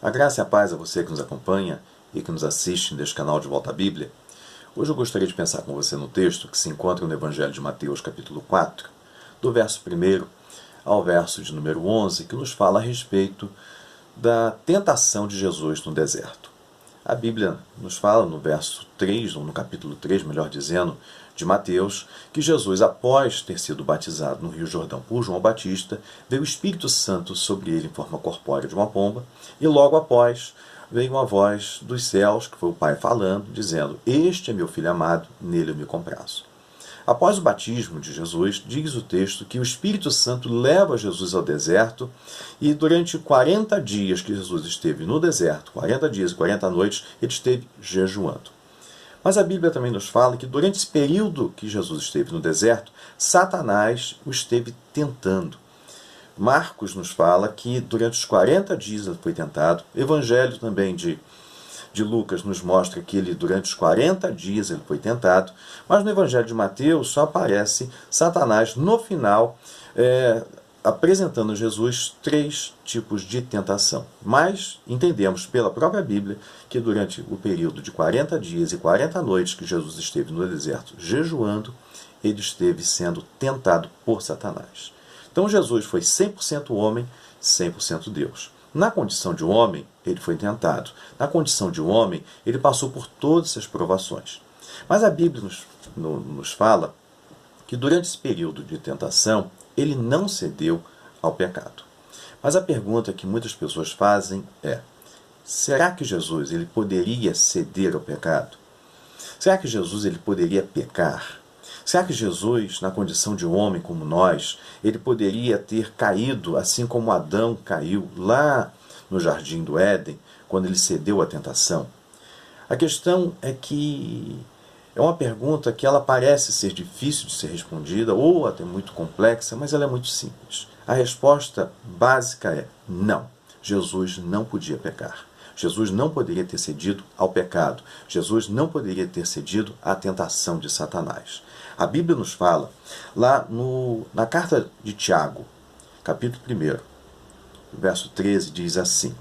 A graça e a paz a você que nos acompanha e que nos assiste neste canal de Volta à Bíblia. Hoje eu gostaria de pensar com você no texto que se encontra no Evangelho de Mateus, capítulo 4, do verso 1 ao verso de número 11, que nos fala a respeito da tentação de Jesus no deserto. A Bíblia nos fala no verso 3, ou no capítulo 3, melhor dizendo, de Mateus, que Jesus, após ter sido batizado no Rio Jordão por João Batista, veio o Espírito Santo sobre ele em forma corpórea de uma pomba, e logo após veio uma voz dos céus, que foi o Pai falando, dizendo: "Este é meu Filho amado, nele eu me comprazo." Após o batismo de Jesus, diz o texto que o Espírito Santo leva Jesus ao deserto e durante 40 dias que Jesus esteve no deserto, 40 dias e 40 noites, ele esteve jejuando. Mas a Bíblia também nos fala que durante esse período que Jesus esteve no deserto, Satanás o esteve tentando. Marcos nos fala que durante os 40 dias ele foi tentado. O Evangelho também de Lucas nos mostra que ele, durante os 40 dias ele foi tentado, mas no Evangelho de Mateus só aparece Satanás no final, apresentando a Jesus 3 tipos de tentação. Mas entendemos pela própria Bíblia que durante o período de 40 dias e 40 noites que Jesus esteve no deserto jejuando, ele esteve sendo tentado por Satanás. Então Jesus foi 100% homem, 100% Deus. Na condição de homem, ele foi tentado. Na condição de homem, ele passou por todas essas provações. Mas a Bíblia nos fala que durante esse período de tentação, ele não cedeu ao pecado. Mas a pergunta que muitas pessoas fazem é: será que Jesus ele poderia ceder ao pecado? Será que Jesus ele poderia pecar? Será que Jesus, na condição de homem como nós, ele poderia ter caído assim como Adão caiu lá no Jardim do Éden, quando ele cedeu à tentação? A questão é que é uma pergunta que ela parece ser difícil de ser respondida ou até muito complexa, mas ela é muito simples. A resposta básica é não. Jesus não podia pecar. Jesus não poderia ter cedido ao pecado. Jesus não poderia ter cedido à tentação de Satanás. A Bíblia nos fala, lá na carta de Tiago, capítulo 1, verso 13, diz assim: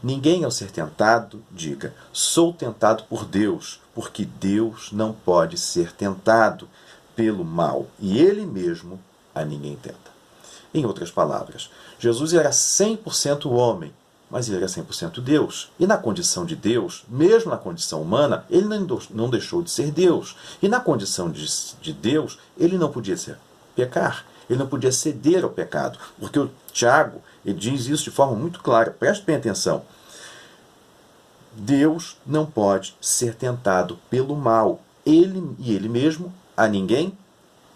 "Ninguém ao ser tentado diga, sou tentado por Deus, porque Deus não pode ser tentado pelo mal, e Ele mesmo a ninguém tenta." Em outras palavras, Jesus era 100% homem, mas ele era 100% Deus. E na condição de Deus, mesmo na condição humana, ele não deixou de ser Deus. E na condição de Deus, ele não podia pecar. Ele não podia ceder ao pecado. Porque o Tiago ele diz isso de forma muito clara. Preste bem atenção. Deus não pode ser tentado pelo mal. Ele mesmo a ninguém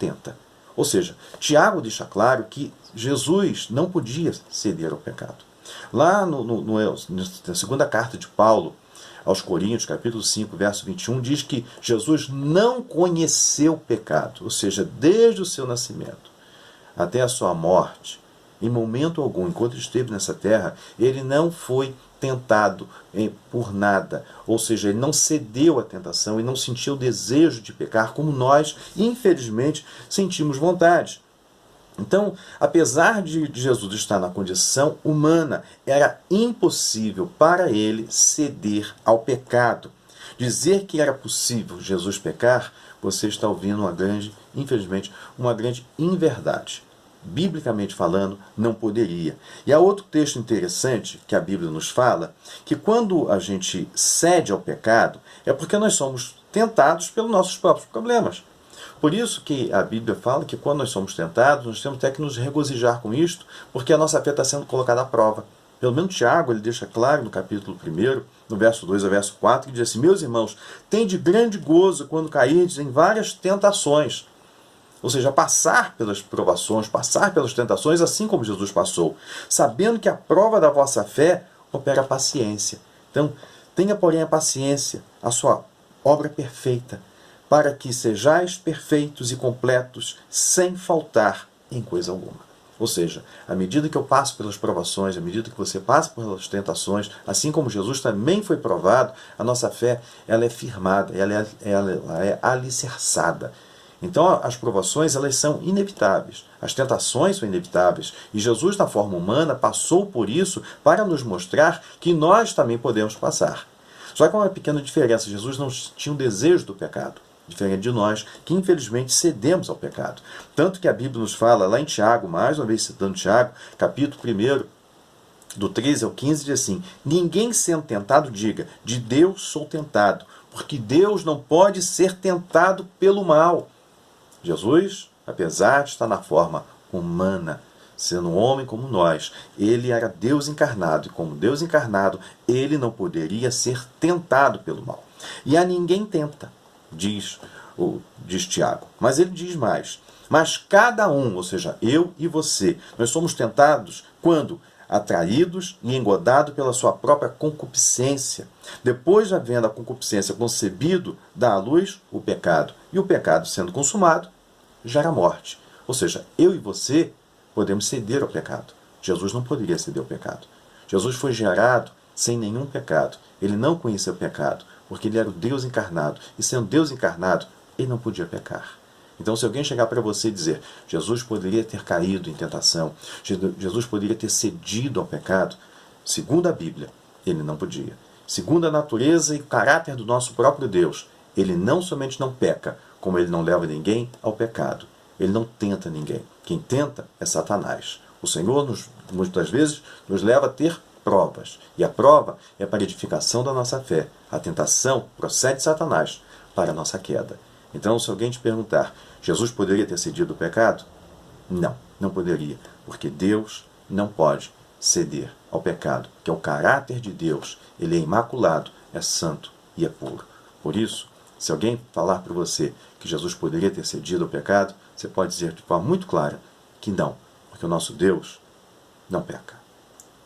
tenta. Ou seja, Tiago deixa claro que Jesus não podia ceder ao pecado. Lá na segunda carta de Paulo aos Coríntios, capítulo 5, verso 21, diz que Jesus não conheceu o pecado, ou seja, desde o seu nascimento até a sua morte, em momento algum, enquanto esteve nessa terra, ele não foi tentado por nada, ou seja, ele não cedeu à tentação e não sentiu o desejo de pecar como nós, infelizmente, sentimos vontade. Então, apesar de Jesus estar na condição humana, era impossível para ele ceder ao pecado. Dizer que era possível Jesus pecar, você está ouvindo infelizmente, uma grande inverdade. Biblicamente falando, não poderia. E há outro texto interessante que a Bíblia nos fala, que quando a gente cede ao pecado, é porque nós somos tentados pelos nossos próprios problemas. Por isso que a Bíblia fala que quando nós somos tentados, nós temos até que nos regozijar com isto, porque a nossa fé está sendo colocada à prova. Pelo menos Tiago, ele deixa claro no capítulo 1, no verso 2 ao verso 4, que diz assim: "Meus irmãos, tende grande gozo quando cairdes em várias tentações." Ou seja, passar pelas provações, passar pelas tentações, assim como Jesus passou, sabendo que a prova da vossa fé opera a paciência. Então, tenha, porém, a paciência, a sua obra perfeita, para que sejais perfeitos e completos, sem faltar em coisa alguma. Ou seja, à medida que eu passo pelas provações, à medida que você passa pelas tentações, assim como Jesus também foi provado, a nossa fé ela é firmada, ela é alicerçada. Então as provações, elas são inevitáveis, as tentações são inevitáveis, e Jesus, na forma humana, passou por isso para nos mostrar que nós também podemos passar. Só que há uma pequena diferença: Jesus não tinha um desejo do pecado, diferente de nós, que infelizmente cedemos ao pecado. Tanto que a Bíblia nos fala lá em Tiago, mais uma vez citando Tiago, capítulo 1, do 13 ao 15, diz assim: ninguém sendo tentado diga, de Deus sou tentado, porque Deus não pode ser tentado pelo mal. Jesus, apesar de estar na forma humana, sendo um homem como nós, ele era Deus encarnado, e como Deus encarnado, ele não poderia ser tentado pelo mal. E a ninguém tenta, diz Tiago. Mas ele diz mais: mas cada um, ou seja, eu e você, nós somos tentados quando atraídos e engodados pela sua própria concupiscência. Depois de havendo a concupiscência concebido, dá à luz o pecado. E o pecado, sendo consumado, gera morte. Ou seja, eu e você podemos ceder ao pecado. Jesus não poderia ceder ao pecado. Jesus foi gerado sem nenhum pecado. Ele não conhecia o pecado, porque ele era o Deus encarnado. E sendo Deus encarnado, ele não podia pecar. Então, se alguém chegar para você e dizer: Jesus poderia ter caído em tentação, Jesus poderia ter cedido ao pecado, segundo a Bíblia, ele não podia. Segundo a natureza e caráter do nosso próprio Deus, ele não somente não peca, como ele não leva ninguém ao pecado. Ele não tenta ninguém. Quem tenta é Satanás. O Senhor, muitas vezes, nos leva a ter provas. E a prova é para a edificação da nossa fé. A tentação procede de Satanás para a nossa queda. Então, se alguém te perguntar: Jesus poderia ter cedido o pecado? Não, não poderia. Porque Deus não pode ceder ao pecado, que é o caráter de Deus. Ele é imaculado, é santo e é puro. Por isso, se alguém falar para você que Jesus poderia ter cedido ao pecado, você pode dizer de forma muito clara que não, porque o nosso Deus não peca.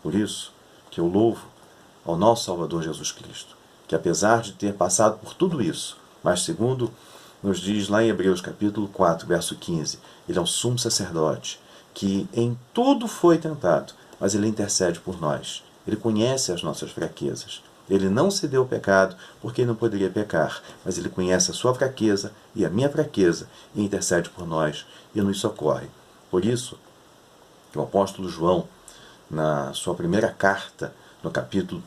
Por isso que eu louvo ao nosso Salvador Jesus Cristo, que apesar de ter passado por tudo isso, mas segundo nos diz lá em Hebreus capítulo 4, verso 15, ele é um sumo sacerdote, que em tudo foi tentado, mas ele intercede por nós. Ele conhece as nossas fraquezas. Ele não cedeu ao pecado porque ele não poderia pecar, mas ele conhece a sua fraqueza e a minha fraqueza e intercede por nós e nos socorre. Por isso, o apóstolo João, na sua primeira carta, no capítulo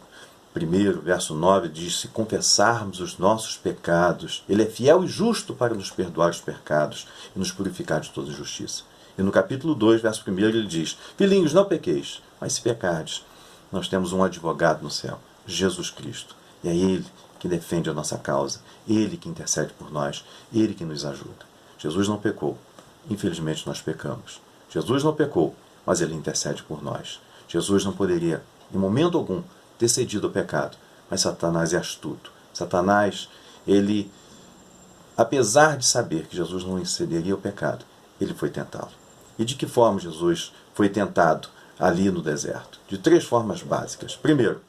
1, verso 9, diz: se confessarmos os nossos pecados, ele é fiel e justo para nos perdoar os pecados e nos purificar de toda injustiça. E no capítulo 2, verso 1, ele diz: filhinhos, não pequeis, mas se pecardes, nós temos um advogado no céu, Jesus Cristo. E é ele que defende a nossa causa, ele que intercede por nós, ele que nos ajuda. Jesus não pecou, infelizmente nós pecamos. Jesus não pecou, mas ele intercede por nós. Jesus não poderia, em momento algum, ter cedido ao pecado, mas Satanás é astuto. Satanás, ele, apesar de saber que Jesus não cederia ao pecado, ele foi tentá-lo. E de que forma Jesus foi tentado ali no deserto? De 3 formas básicas. Primeiro,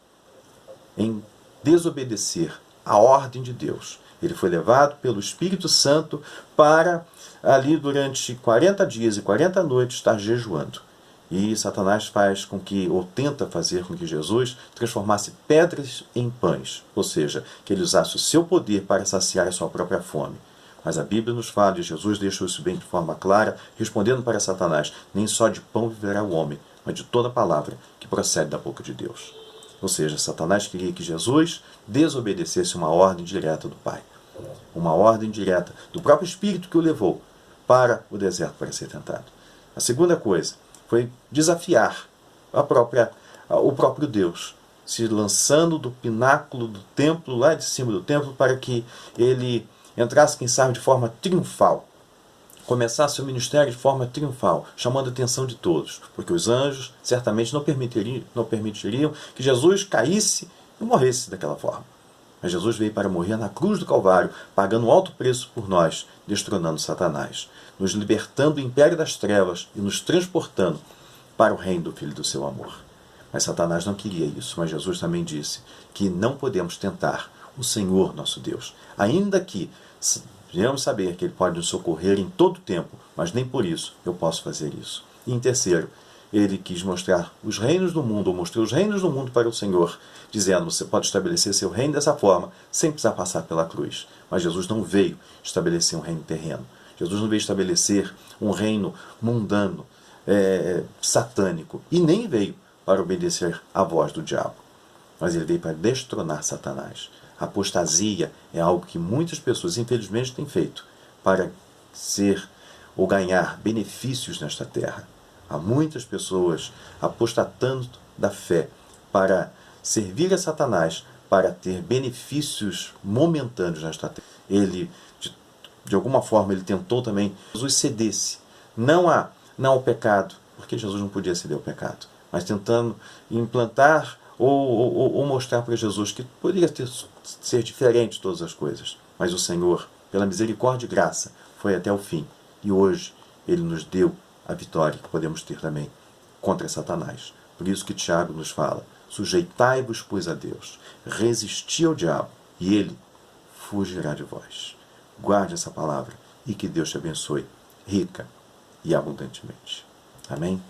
em desobedecer a ordem de Deus. Ele foi levado pelo Espírito Santo para ali durante 40 dias e 40 noites estar jejuando. E Satanás faz com que, ou tenta fazer com que Jesus transformasse pedras em pães, ou seja, que ele usasse o seu poder para saciar a sua própria fome. Mas a Bíblia nos fala, e Jesus deixou isso bem de forma clara, respondendo para Satanás: nem só de pão viverá o homem, mas de toda palavra que procede da boca de Deus. Ou seja, Satanás queria que Jesus desobedecesse uma ordem direta do Pai. Uma ordem direta do próprio Espírito que o levou para o deserto para ser tentado. A segunda coisa foi desafiar o próprio Deus, se lançando do pináculo do templo, lá de cima do templo, para que ele entrasse, quem sabe, de forma triunfal. Começasse seu ministério de forma triunfal, chamando a atenção de todos, porque os anjos certamente não permitiriam que Jesus caísse e morresse daquela forma. Mas Jesus veio para morrer na cruz do Calvário, pagando um alto preço por nós, destronando Satanás, nos libertando do império das trevas e nos transportando para o reino do Filho do seu amor. Mas Satanás não queria isso, mas Jesus também disse que não podemos tentar o Senhor nosso Deus, ainda que devemos saber que Ele pode nos socorrer em todo tempo, mas nem por isso eu posso fazer isso. E em terceiro, Ele quis mostrar os reinos do mundo, ou mostrou os reinos do mundo para o Senhor, dizendo: você pode estabelecer seu reino dessa forma, sem precisar passar pela cruz. Mas Jesus não veio estabelecer um reino terreno. Jesus não veio estabelecer um reino mundano, satânico, e nem veio para obedecer à voz do diabo, mas ele veio para destronar Satanás. A apostasia é algo que muitas pessoas, infelizmente, têm feito para ser ou ganhar benefícios nesta terra. Há muitas pessoas apostatando da fé para servir a Satanás, para ter benefícios momentâneos nesta terra. Ele, de alguma forma, ele tentou também que Jesus cedesse, não ao pecado, porque Jesus não podia ceder ao pecado, mas tentando implantar ou mostrar para Jesus que poderia ser diferente de todas as coisas. Mas o Senhor, pela misericórdia e graça, foi até o fim. E hoje Ele nos deu a vitória que podemos ter também contra Satanás. Por isso que Tiago nos fala: sujeitai-vos, pois, a Deus, resisti ao diabo, e ele fugirá de vós. Guarde essa palavra e que Deus te abençoe rica e abundantemente. Amém?